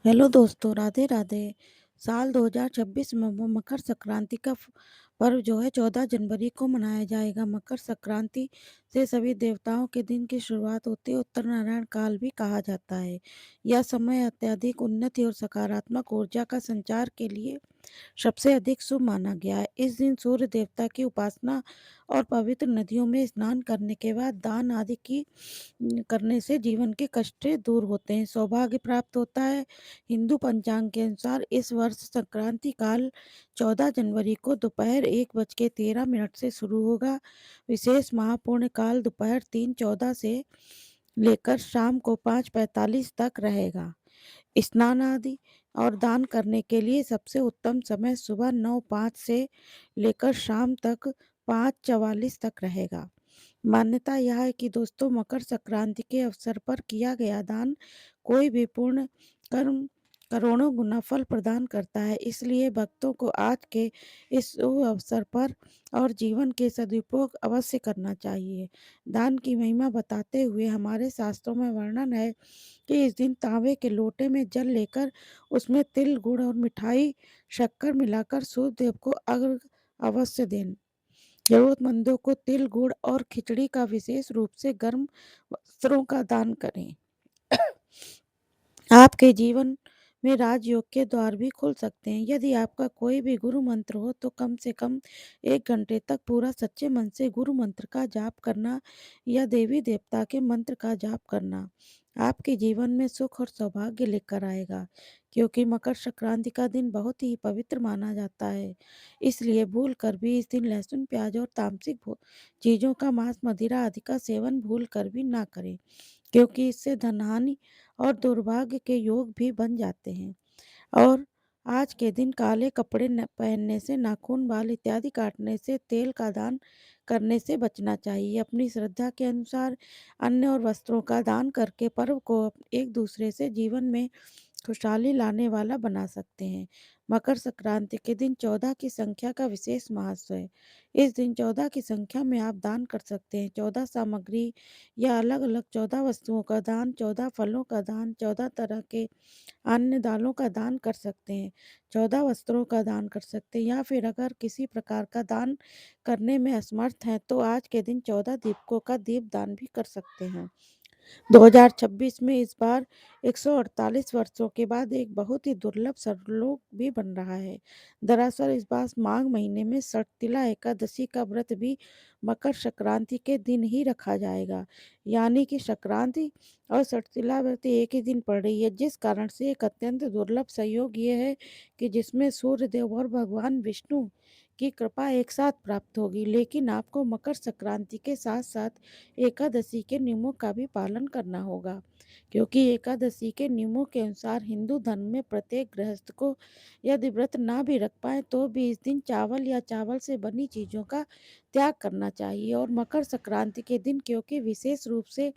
Hello दोस्तों, राधे राधे। साल 2026 में वो मकर संक्रांति का पर्व जो है 14 जनवरी को मनाया जाएगा। मकर संक्रांति से सभी देवताओं के दिन की शुरुआत होती है। उत्तर नारायण काल भी कहा जाता है। यह समय अत्यधिक उन्नति और सकारात्मक ऊर्जा का संचार के लिए सबसे अधिक शुभ माना गया है। इस दिन सूर्य देवता की उपासना और पवित्र नदियों में स्नान करने के बाद दान आदि की करने से जीवन के कष्ट दूर होते हैं, सौभाग्य प्राप्त होता है। हिंदू पंचांग के अनुसार इस वर्ष संक्रांति काल 14 जनवरी को दोपहर 1:13 से शुरू होगा। विशेष महापूर्ण काल दोपहर 3:14 से लेकर शाम को 5:45 तक रहेगा। स्नान आदि और दान करने के लिए सबसे उत्तम समय सुबह 9:05 से लेकर शाम तक 5:44 तक रहेगा। मान्यता यह है कि दोस्तों, मकर संक्रांति के अवसर पर किया गया दान कोई भी पुण्य कर्म करोड़ों गुना फल प्रदान करता है। इसलिए भक्तों को आज के इस शुभ अवसर पर और जीवन के सदुपयोग अवश्य करना चाहिए। दान की महिमा बताते हुए हमारे शास्त्रों में वर्णन है कि इस दिन तांबे के लोटे में जल लेकर उसमें तिल, गुड़ और मिठाई, शक्कर मिलाकर सूर्य देव को अर्घ अवश्य दें। जरूरतमंदों को तिल, गुड़ और खिचड़ी का विशेष रूप से गर्म वस्त्रों का दान करें। आपके जीवन में राजयोग के द्वार भी खुल सकते हैं। यदि आपका कोई भी गुरु मंत्र हो तो कम से कम 1 घंटे तक पूरा सच्चे मन से गुरु मंत्र का जाप करना या देवी देवता के मंत्र का जाप करना आपके जीवन में सुख और सौभाग्य लेकर आएगा। क्योंकि मकर संक्रांति का दिन बहुत ही पवित्र माना जाता है, इसलिए भूल कर भी इस दिन लहसुन, प्याज और तामसिक चीजों का, मांस, मदिरा आदि का सेवन भूल कर भी ना करें, क्योंकि इससे धनहानि और दुर्भाग्य के योग भी बन जाते हैं। और आज के दिन काले कपड़े पहनने से, नाखून, बाल इत्यादि काटने से, तेल का दान करने से बचना चाहिए। अपनी श्रद्धा के अनुसार अन्न और वस्त्रों का दान करके पर्व को एक दूसरे से जीवन में खुशहाली लाने वाला बना सकते हैं। मकर संक्रांति के दिन 14 की संख्या का विशेष महत्व है। इस दिन 14 की संख्या में आप दान कर सकते हैं। 14 सामग्री या अलग अलग 14 वस्तुओं का दान, 14 फलों का दान, 14 तरह के अन्य दालों का दान कर सकते हैं, 14 वस्त्रों का दान कर सकते हैं, या फिर अगर किसी प्रकार का दान करने में असमर्थ हैं तो आज के दिन 14 दीपकों का दीप दान भी कर सकते हैं। 2026 में इस बार 148 वर्षों के बाद एक बहुत ही दुर्लभ सरलोक भी बन रहा है। दरअसल इस बार माघ महीने में सटतिला एकादशी का व्रत भी मकर संक्रांति के दिन ही रखा जाएगा। यानी कि संक्रांति और सटतिला व्रत एक ही दिन पड़ रही है, जिस कारण से एक अत्यंत दुर्लभ संयोग ये है कि जिसमें सूर्य देव और भगवान विष्णु की कृपा एक साथ प्राप्त होगी। लेकिन आपको मकर संक्रांति के साथ साथ एकादशी के नियमों का भी पालन करना होगा, क्योंकि एकादशी के नियमों के अनुसार हिंदू धर्म में प्रत्येक गृहस्थ को यदि व्रत ना भी रख पाए तो भी इस दिन चावल या चावल से बनी चीजों का त्याग करना चाहिए। और मकर संक्रांति के दिन क्योंकि विशेष रूप से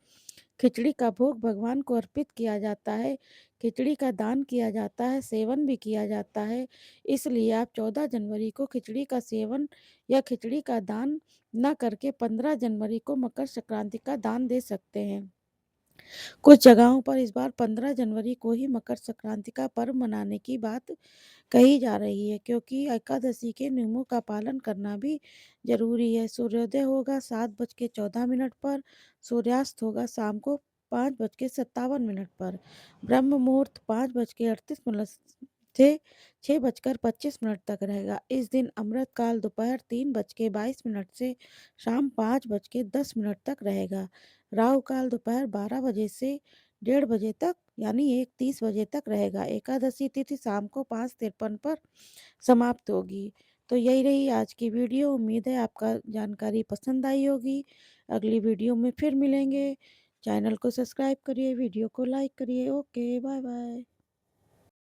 खिचड़ी का भोग भगवान को अर्पित किया जाता है, खिचड़ी का दान किया जाता है, सेवन भी किया जाता है, इसलिए आप 14 जनवरी को खिचड़ी का सेवन या खिचड़ी का दान न करके 15 जनवरी को मकर संक्रांति का दान दे सकते हैं। कुछ जगहों पर इस बार 15 जनवरी को ही मकर संक्रांति का पर्व मनाने की बात कही जा रही है, क्योंकि एकादशी के नियमों का पालन करना भी जरूरी है। सूर्योदय होगा 7:14 पर, सूर्यास्त होगा शाम को 5:57 पर, ब्रह्म मुहूर्त 5:38 से 6:25 तक रहेगा। इस दिन अमृत काल दोपहर 3:22 से शाम 5:10 तक रहेगा। राहु काल दोपहर 12 बजे से 1:30 बजे तक यानी 1:30 बजे तक रहेगा। एकादशी तिथि शाम को 5:53 पर समाप्त होगी। तो यही रही आज की वीडियो। उम्मीद है आपका जानकारी पसंद आई होगी। अगली वीडियो में फिर मिलेंगे। चैनल को सब्सक्राइब करिए, वीडियो को लाइक करिए। Okay, bye bye.